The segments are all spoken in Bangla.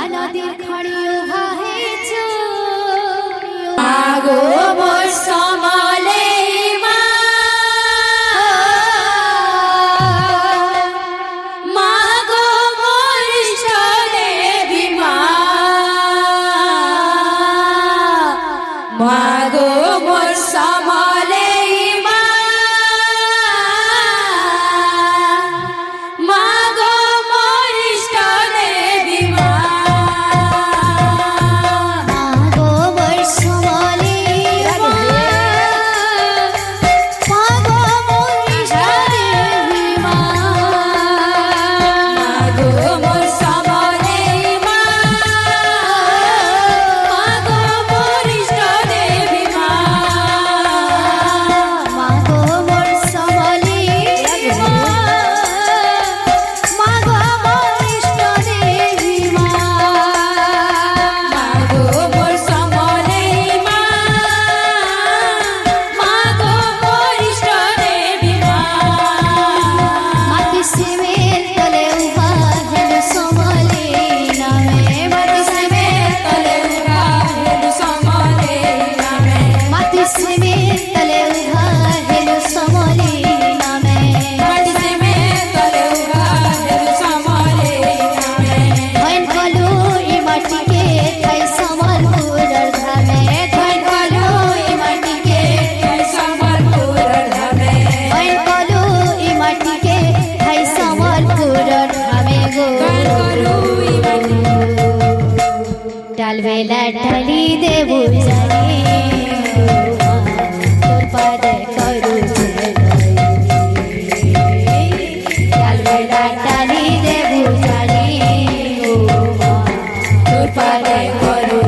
মহানদীর খড়িও ভাহেছ মাগো মোর সমলে মা মাগো মোর ইষ্টদেবী মা মাগো মোর সমলে ডালবেলা ঢালি দেবু জানি তোর পাদে করু ডালবেলা ঢালি দেবু জানি তোর পাদে করু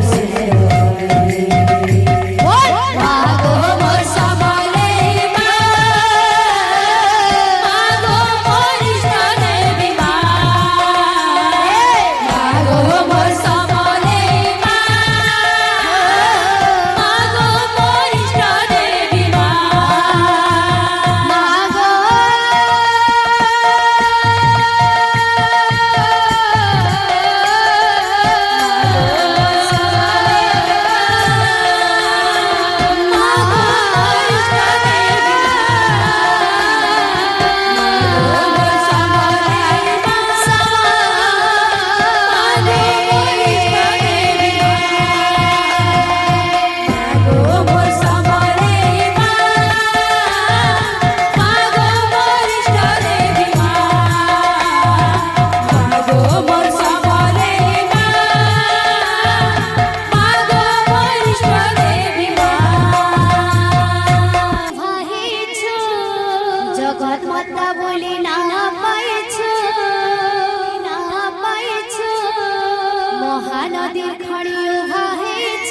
মহানদীর খড়িও ভাহেছ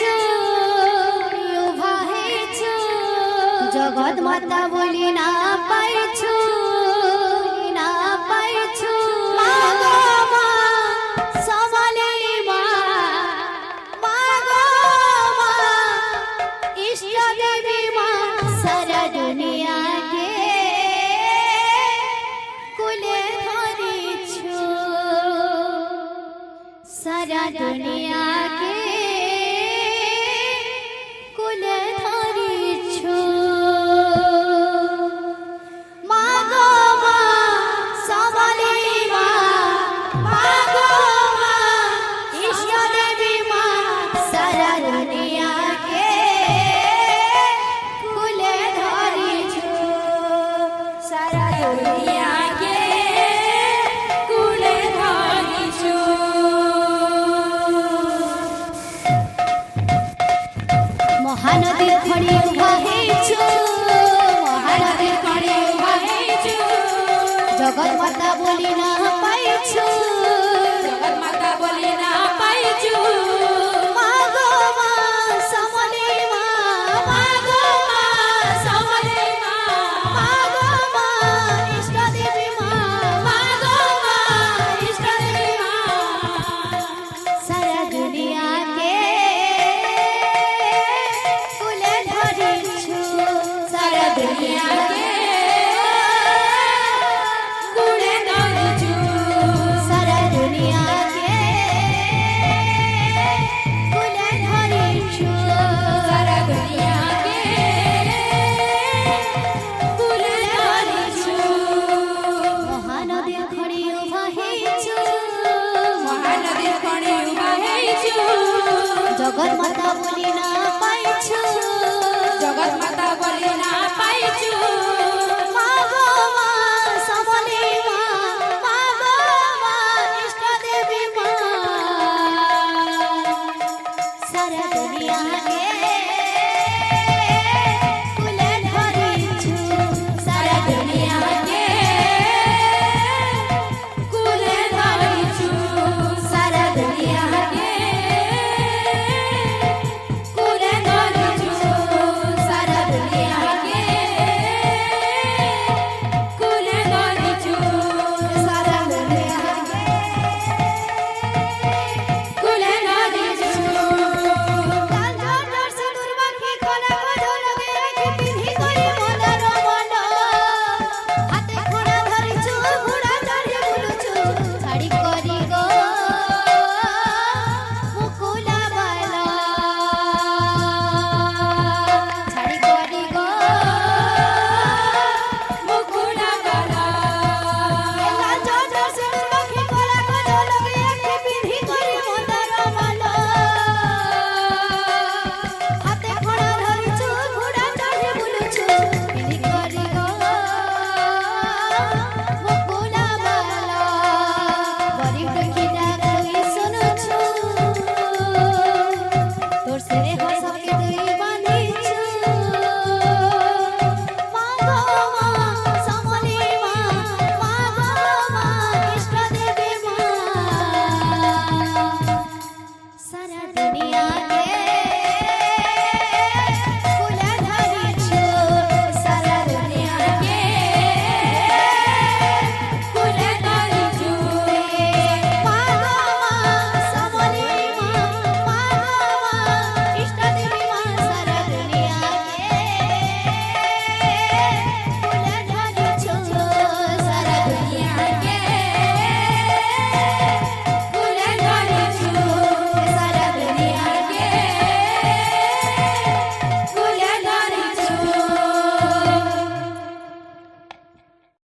জগৎ মাতা বলি না পাইছ না পাইছ মাগো মা সমলে মা মাগো মা ইষ্ট দেবী মা সারা দুনিয়াকে কুলে ধরিছ सारा दुनिया के कुल धरिछु मागो मा सबले मा मागो मा इष्ट देवी मा सारा दुनिया के कुल धरिछु सारा दुनिया के कुल धरिछु মহানদীর খড়িও ভাহেছ মহানদীর খড়িও ভাহেছ জগৎ মাতা বলি না পাইছ জগৎ মাতা বলি না পাইছ মাগো মা সমলে মা মাগো মা সমলে মা মাগো মা ইষ্ট দেবী মা মাগো মা ইষ্ট দেবী মা সারা দুনিয়াকে सारा दुनिया के कुड़े धरिछु জগৎ মাতা বলি না পাইছু জগৎ মাতা বলি না পাইছু